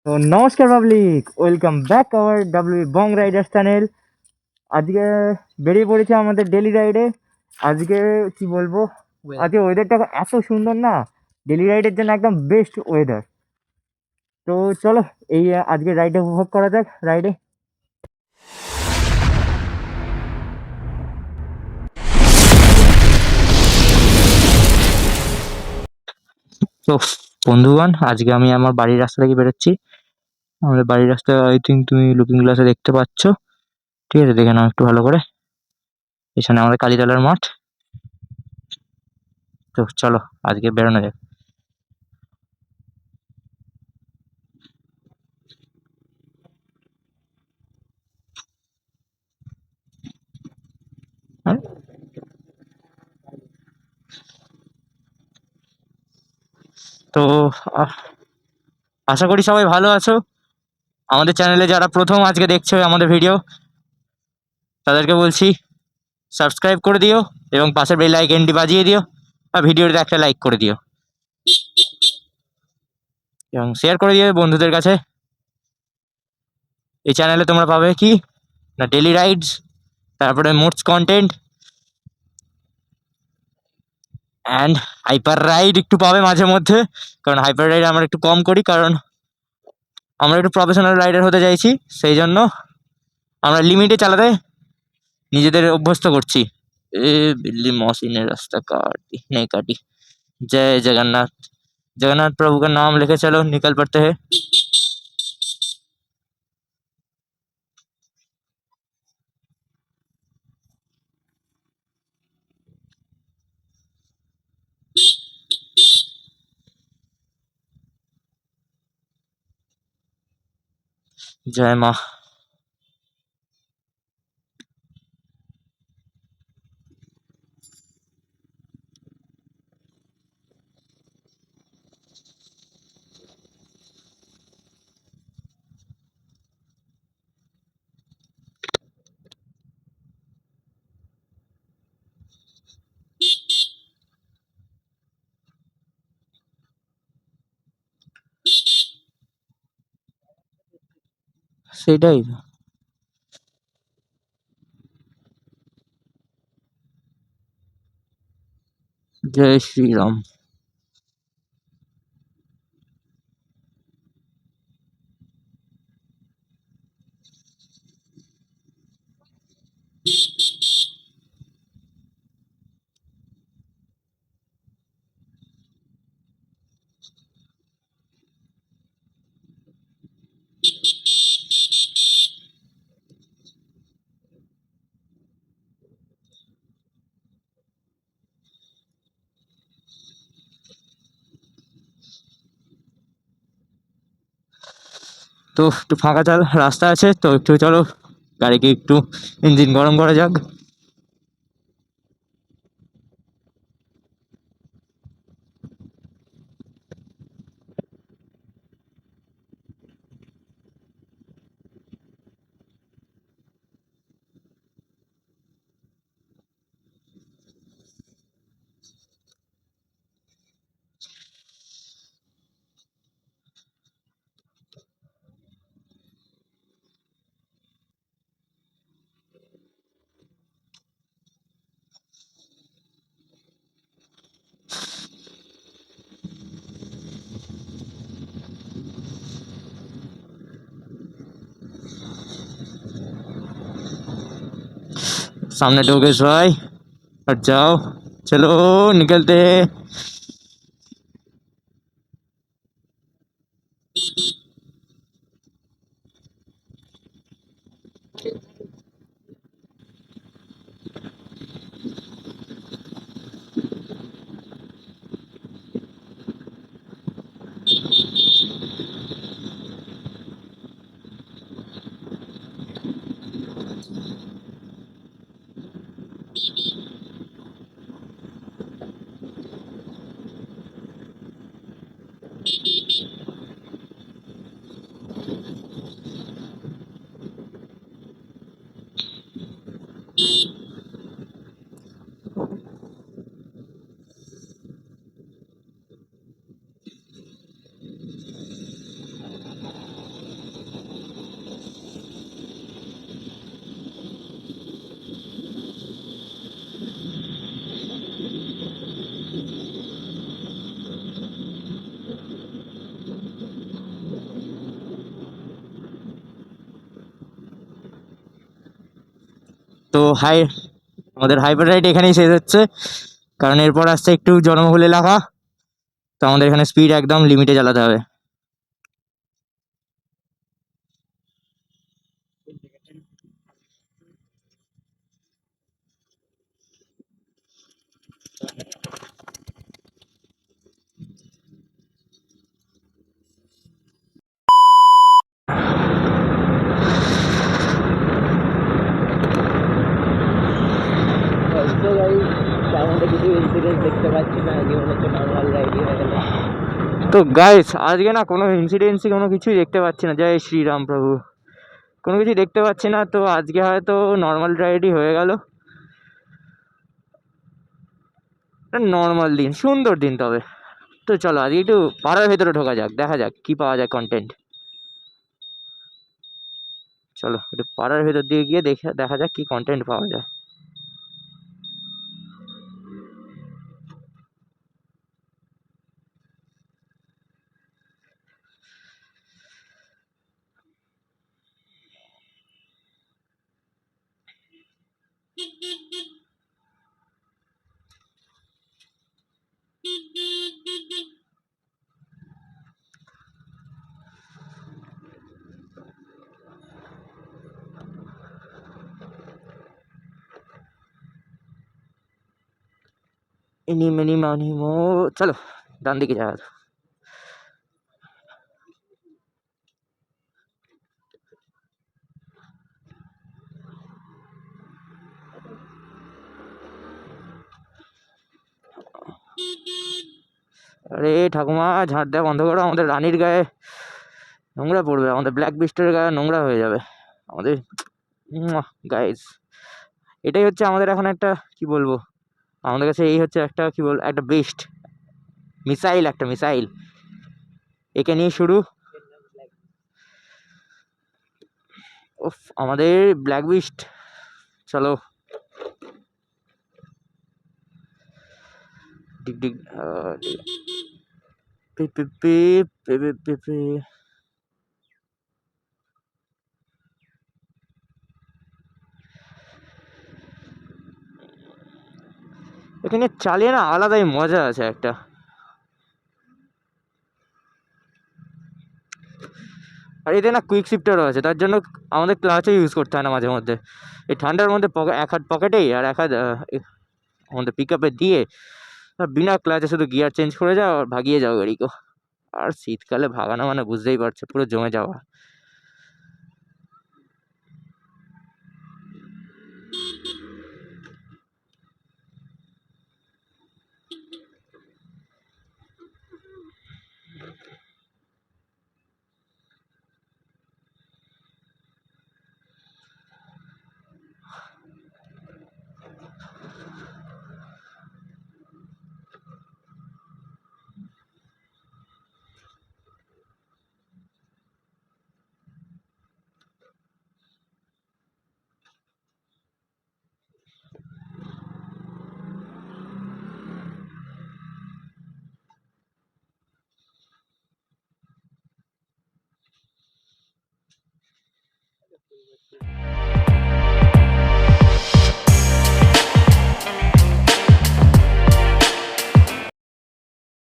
তো নমস্কার public, welcome back hour বং Riders channel. আজকে বেরিয়ে পড়েছে আমাদের ডেলি রাইডে। আজকে কি বলবো, আজকে ওয়েদারটা এত সুন্দর না, ডেলি রাইডের জন্য একদম বেস্ট ওয়েদার। তো চলো এই আজকে রাইডে উপভোগ করা যাক রাইডে। তো বন্ধুগণ, আজকে আমি আমার বাড়ির রাস্তা থেকে বেরোচ্ছি। আমাদের বাড়ির রাস্তা আই থিঙ্ক তুমি লুকিং গ্লাসে দেখতে পাচ্ছ। ঠিক আছে, দেখে নাও একটু ভালো করে। এখানে আমাদের কালীতলার মাঠ। তো চলো আজকে বেরোনো যাক। হ্যাঁ? তো আহ, আশা করি সবাই ভালো আছো। আমাদের চ্যানেলে যারা প্রথম আজকে দেখছো আমাদের ভিডিও, তাদেরকে বলছি সাবস্ক্রাইব করে দিও এবং পাশের বেল আইকনটি বাজিয়ে দিও, আর ভিডিওতে একটা লাইক করে দিও এবং শেয়ার করে দিও বন্ধুদের কাছে। এই চ্যানেলে তোমরা পাবে কি না, ডেলি রাইডস, তারপরে Motors content and hyper ride একটু পাবে মাঝে মধ্যে। কারণ হাইপার রাইড আমরা একটু কম করি, কারণ আমরা একটু প্রফেশনাল রাইডার হতে চাইছি। সেই জন্য আমরা লিমিটে চালাতে নিজেদের অভ্যস্ত করছি। এ बिल्ली मौसी ने रास्ता काट दी, नहीं काटी। जय जगन्नाथ। जगन्नाथ प्रभु का नाम लेके चलो, निकल पड़ते हैं। जय माँ। সেটাই। जय श्री राम। তো একটু ফাঁকা চাল রাস্তা আছে, তো একটু চলো গাড়িকে একটু ইঞ্জিন গরম করা যাক। सामने डोगेश भाई, हट जाओ, चलो निकलते हैं। তো আমাদের হাইপার রাইড এখানেই শেষ হচ্ছে, কারণ এরপর আসছে একটু জনবহুল এলাকা। তো আমাদের এখানে স্পিড একদম লিমিটে চালাতে হবে। তো গাইস আজকে না কোনো ইনসিডেন্সই কোনো কিছুই দেখতে পাচ্ছি না, জয় শ্রীরাম প্রভু। কোনো কিছু দেখতে পাচ্ছি না, তো আজকে হয়তো নর্মাল রাইডই হয়ে গেল। নর্মাল দিন, সুন্দর দিন তবে। তো চলো আজকে একটু পাড়ার ভেতরে ঢোকা যাক, দেখা যাক কি পাওয়া যায় কন্টেন্ট। চলো একটু পাড়ার ভেতর দিয়ে গিয়ে দেখা যাক কি কন্টেন্ট পাওয়া যায়। এনি মেনি মানি মো, চলো ডান দিকে যাওয়া যাক। আরে ঠাকুমা ঝাড় দেওয়া বন্ধ করো, আমাদের রানীর গায়ে নোংরা পড়বে, আমাদের ব্ল্যাক বিস্টের গায়ে নোংরা হয়ে যাবে আমাদের। গাইস এটাই হচ্ছে আমাদের এখন একটা কি বলবো, আমাদের কাছে এই হচ্ছে একটা কি বলবো, একটা বেস্ট মিসাইল, একটা মিসাইল। একে নিয়ে শুরু। উফ, আমাদের ব্ল্যাক বিস্ট। চলো ডিগ ডিগ পি পি পি পি পি পি পি। এখানে চালিয়ে না আলাদাই মজা আছে একটা। আর এতে না কুইক শিফটারও আছে, তার জন্য আমাদের ক্লাচও ইউজ করতে হয় না মাঝে মধ্যে। এই ঠান্ডার মধ্যে এক হাত পকেটেই আর এক হাত আমাদের পিক আপে দিয়ে বিনা ক্লাচে শুধু গিয়ার চেঞ্জ করে যাও আর ভাগিয়ে যাও গাড়িকে। আর শীতকালে ভাগানো মানে বুঝতেই পারছো, পুরো জমে যাওয়া।